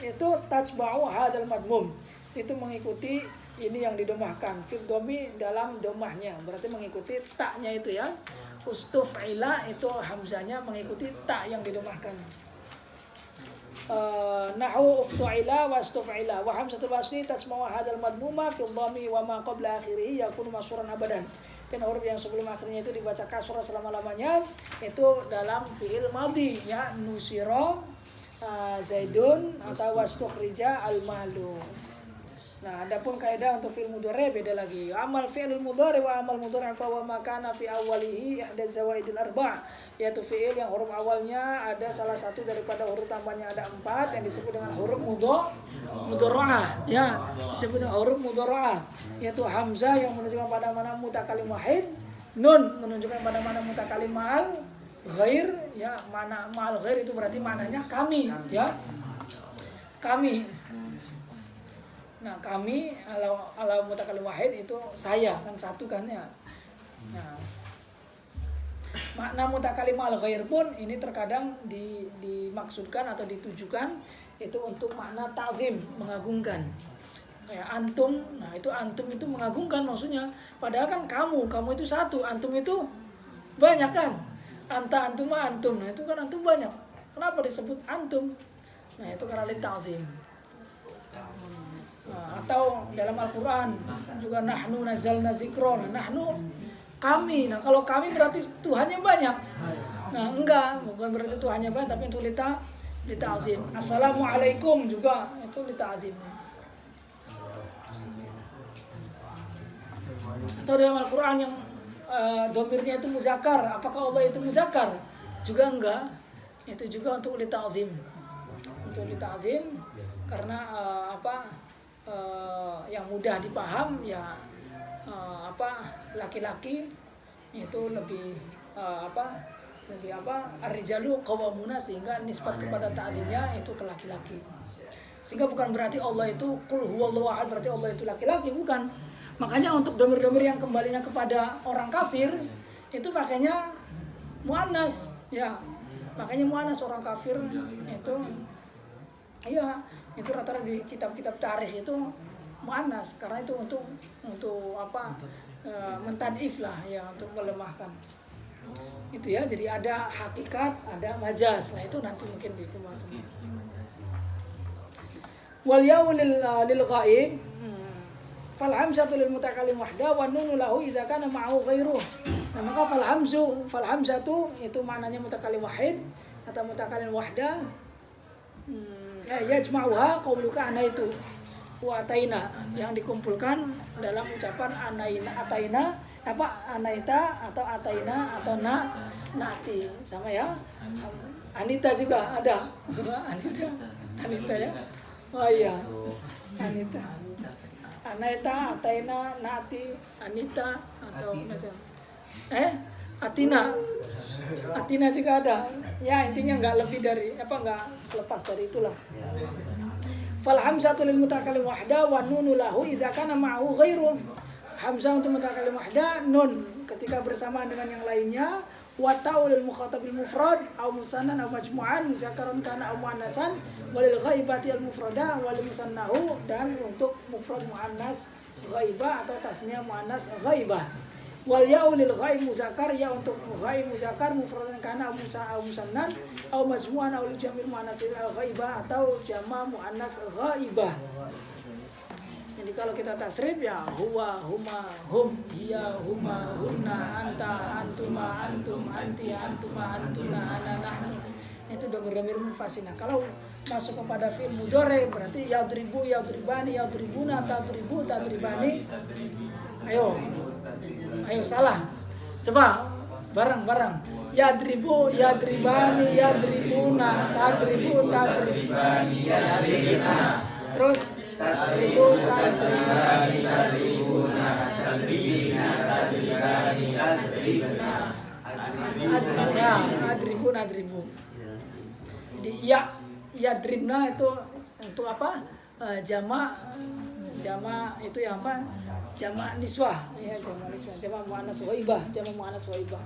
itu tajba'u hadzal madmum. Itu mengikuti ini yang didomahkan fil dhammi dalam domahnya. Berarti mengikuti taknya itu ya. Ustuf'ila itu hamzahnya mengikuti tak yang didomahkan. Nahu uftu'ila wa ustuf'ila wa hamzatul wasli tajma'u hadzal madmuma fil dhammi wa ma qabla akhirih yakunu mashuran abadan. Dan huruf yang sebelum akhirnya itu dibaca kasrah selama-lamanya itu dalam fi'il madhi ya, nusira zaidun atau wastukhrija al-malu. Nah, adapun kaidah untuk fi'il mudhari beda lagi. Amal fi'il mudhari wa amal mudhari fa wa ma kana fi awwalihi ihda zawaidil arba', yaitu fi'il yang huruf awalnya ada salah satu daripada huruf tambahnya ada 4 yang disebut dengan huruf mudhara'ah ya, disebut dengan huruf mudhara'ah, yaitu hamzah yang menunjukkan pada mana mutakalim wahid, nun menunjukkan pada mana mutakalim ma'al ghair ya, mana ma'al ghair itu berarti maknanya kami ya, kami. Nah, kami ala mutakalim wahid itu saya kan satu kan ya. Nah, makna mutakalim al ghair pun ini terkadang dimaksudkan atau ditujukan itu untuk makna ta'zim, mengagungkan. Kayak antum, nah itu antum itu mengagungkan maksudnya. Padahal kan kamu itu satu, antum itu banyak kan. Anta antum antum, nah itu kan antum banyak. Kenapa disebut antum? Nah, itu karena ta'zim. Nah, atau dalam Al-Quran juga nahnu nazzalna dzikron, nahnu kami. Nah, kalau kami berarti Tuhannya banyak. Nah, enggak, bukan berarti Tuhannya banyak, tapi itu lita'zim. Assalamualaikum juga itu lita'zim. Atau dalam Al-Quran yang domirnya itu muzakkar, apakah Allah itu muzakkar? Juga enggak. Itu juga untuk lita'zim. Untuk lita'zim karena yang mudah dipaham ya, laki-laki itu lebih ar-rijalu qawwamuna, sehingga nisbat kepada ta'zimnya itu ke laki-laki. Sehingga bukan berarti Allah itu qul huwallahu ahad berarti Allah itu laki-laki, bukan. Makanya untuk domir-domir yang kembalinya kepada orang kafir itu pakainya muannas ya. Makanya muannas orang kafir itu iya, itu rata-rata di kitab-kitab tarikh itu muannas karena itu untuk mentadif lah ya, untuk melemahkan itu ya. Jadi ada hakikat, ada majaz. Nah, itu nanti mungkin di pembahasan. Wal ya'u lil ghaib fal hamzatu lil mutakallim wahda wa nunu lahu idza kana ma'ahu ghairuh. Nah, maka fal hamzatu itu maknanya mutakallim wahid atau mutakallim wahda. Yajma'uha qauluka anaitu wa ataina, yang dikumpulkan dalam ucapan ataina anaita atau ataina atau nati sama ya. Anita juga ada. Anita ya. Oh iya. Anita. Anaita, ataina, nati, anita atau macam Atina juga ada. Ya, intinya enggak lebih dari enggak lepas dari itulah. Fal hamzatu lil mutakallim wahda wa nunu lahu idza kana ma'ahu ghairu. Hamzah untuk mutakallim wahda, nun ketika bersamaan dengan yang lainnya, wa ta'u lil mukhatabil mufrad aw musannan aw majmu'an muzakkaran kana aw muannasan walil ghaibati al mufrada wal musannahu, dan untuk mufrad muannas ghaibah atau tasniah muannas ghaibah. Wal ya'u lil ghaib muzakkar, ya untuk ghaib muzakkar mufradan kana aw musannan aw majmu'an aw lil jamil muannas ghaibah atau jama' muannas ghaibah. Jadi kalau kita tasrif ya huwa, huma, hum, hiya, huma, hunna, anta, antuma, antum, anti, antuma, antuna, ana, nahnu. Itu domir-domir munfasinah. Kalau masuk kepada fi'il mudhari berarti yadribu, yadribani, yadribuna, tadribu, tadribani. Ayo salah. Coba bareng-bareng. Yadribu, yadribani, yadribuna, tadribu, tadribani, yadribuna. Terus tadribu, tadribani, tadribuna, tadribina, tadribani, tadribuna. Adribun, adribu. Jadi yadribna itu untuk apa? Jama' Jama itu yang apa? Jama niswah, ya jama niswah, jama muannas ghaibah, jama muannas ghaibah.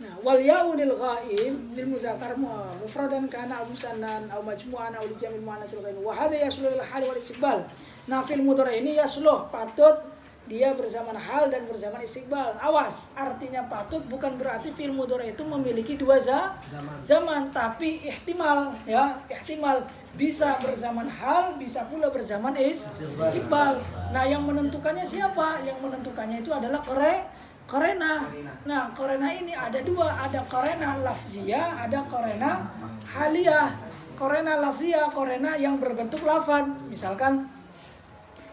Nah, wal ya'u lil ghaib lil muzakkar mufradan kana aw musannan aw majmu'an aw li jamil muannas ghaib. Wa hadha yaslu lil hal wal istiqbal. Nah, fil mudhari ini yasluh patut dia berzaman hal dan berzaman istiqbal. Awas, artinya patut bukan berarti fi'il mudhari itu memiliki dua zaman, tapi ihtimal ya, ihtimal bisa berzaman hal, bisa pula berzaman istiqbal. Nah, yang menentukannya siapa? Yang menentukannya itu adalah qarena. Nah, qarena ini ada dua, ada qarena lafziyah, ada qarena haliyah. Qarena lafziyah, qarena yang berbentuk lafaz. Misalkan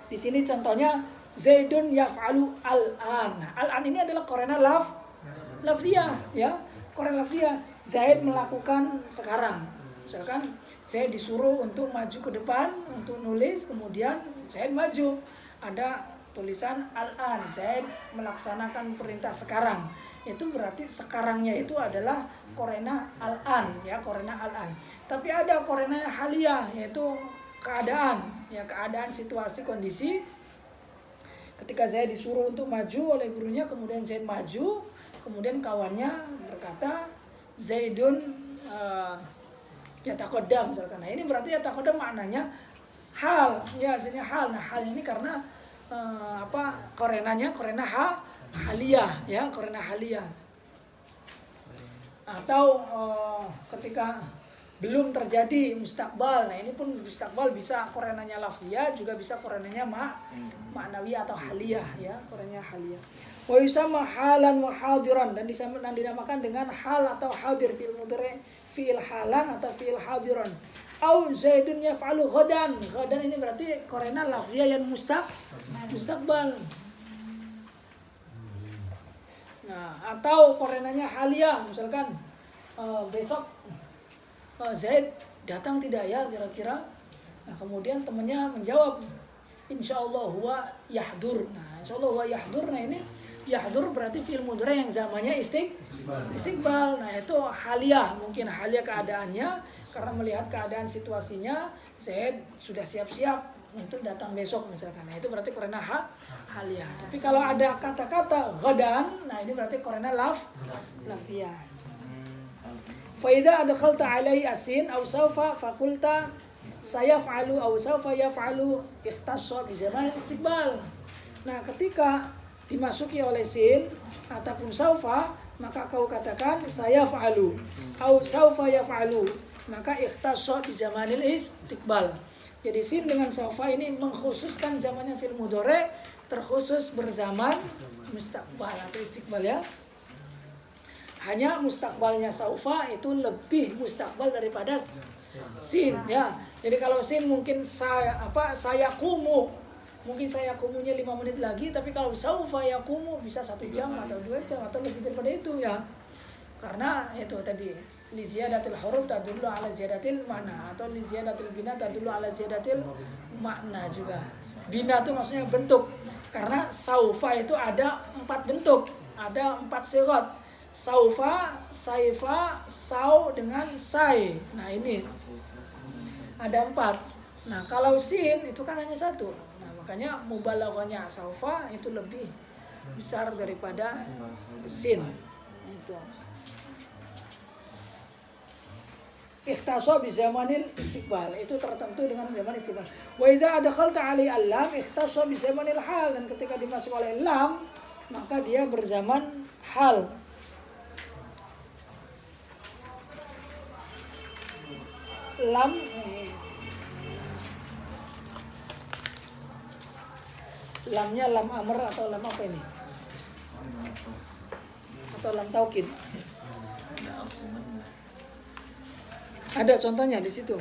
di sini contohnya Zaidun yaf'alu al-an. Al-an ini adalah qarena lafziyah ya. Qarena lafziyah, Zaid melakukan sekarang. Misalkan saya disuruh untuk maju ke depan untuk nulis, kemudian Zaid maju. Ada tulisan al-an, Zaid melaksanakan perintah sekarang. Itu berarti sekarangnya itu adalah qarena al-an ya, qarena al-an. Tapi ada qarena haliyah, yaitu keadaan ya, keadaan situasi kondisi. Ketika saya disuruh untuk maju oleh gurunya, kemudian Zaid maju, kemudian kawannya berkata Zaidun yataqaddam misalkan. Nah, ini berarti yataqaddam maknanya hal, ya aslinya hal. Nah, hal ini karena qarenanya qarena haliyah ya, qarena haliyah. Atau ketika belum terjadi mustaqbal. Nah, ini pun mustaqbal bisa qarenanya lafziyah, juga bisa qarenanya ma'nawi atau haliyah ya, qarenanya haliyah. Wa yusamma halan wa hadiran, dan dinamakan dengan hal atau hadir, fi'il mudhari, fi'il halan atau fi'il hadiran. Au Zaidun yaf'alu ghadan. Ghadan ini berarti qarena lafziyah yang mustaqbal. Nah, atau qarenanya haliyah, misalkan besok Zaid datang tidak ya kira-kira. Nah, kemudian temannya menjawab insyaallah huwa yahdur. Nah, insyaallah huwa yahdur. Nah, ini yahdur berarti fi'il mudhari yang zamannya istiqbal. Nah, itu haliyah, mungkin haliyah keadaannya karena melihat keadaan situasinya Zaid sudah siap-siap untuk datang besok misalkan. Nah, itu berarti qarena haliyah. Tapi kalau ada kata-kata ghadan, nah ini berarti qarena lafziyah. Faiza adkhalta alaihi asin aw sawfa faqulta sayaf'alu aw sawfa yaf'alu ikhtassa bi zaman istiqbal. Nah, ketika dimasuki oleh sin ataupun sawfa, maka kau katakan sayaf'alu aw sawfa yaf'alu, maka ikhtassa bi zamanil istiqbal. Jadi sin dengan sawfa ini mengkhususkan zamannya fi'il mudhari, terkhusus berzaman mustaqbal atau istiqbal ya. Hanya mustaqbalnya saufa itu lebih mustaqbal daripada sin ya. Jadi kalau sin mungkin saya kumu, mungkin saya kumunya 5 menit lagi, tapi kalau saufa ya kumu bisa 1 jam atau 2 jam atau lebih daripada itu ya. Karena itu tadi li ziyadatil huruf tadullu ala ziyadatil makna, atau li ziyadatil bina tadullu ala ziyadatil makna juga. Bina itu maksudnya bentuk. Karena saufa itu ada 4 bentuk, ada 4 sigat. Saufa, saifa, sau dengan sai. Nah, ini ada 4. Nah, kalau sin itu kan hanya 1. Nah, makanya mubalaghahnya saufa itu lebih besar daripada sin. Itu. Ikhtassa bi zamanil istiqbal, itu tertentu dengan zaman istiqbal. Wa idza adkhalta alai al-lam ikhtassa bi zamanil hal, dan ketika dimasuk oleh lam maka dia berzaman hal. Lam lamnya lam amr atau lam apa ini? Atau lam taukid? Ada contohnya di situ.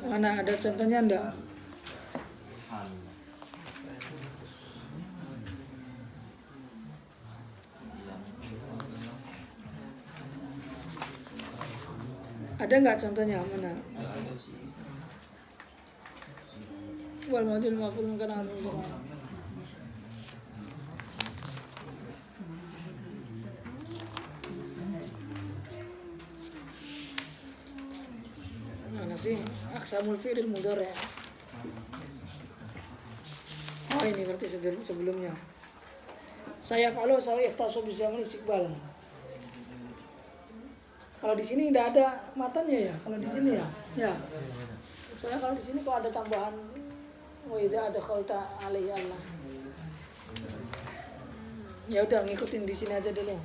Mana ada contohnya enggak? Ada nggak contohnya mana? Wal madil maful kana mana sih aksamul fi'il mudhari'. Oh ini berarti sebelumnya. Saya kalau saya ikhtasu bi zaman istiqbal. Kalau di sini tidak ada matanya ya, kalau di sini ya. Ya. Soalnya kalau di sini kok ada tambahan wa iza adkhalta alaihi Allah. Ya udah ngikutin di sini aja dulu.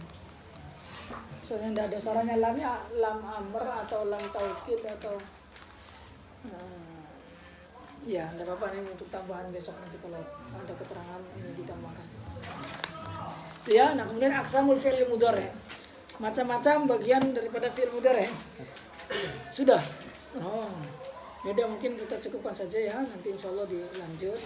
Soalnya tidak ada sarannya lamnya lam amr atau lam taukid atau ya tidak apa-apa nih untuk tambahan besok nanti kalau ada keterangan ini ditambahkan. Ya, nah kemudian aksamul fi'il mudhari'. Macam-macam bagian daripada fi'il mudhari'. Sudah. Oh. Ya udah mungkin kita cukupkan saja ya, nanti insyaallah dilanjut.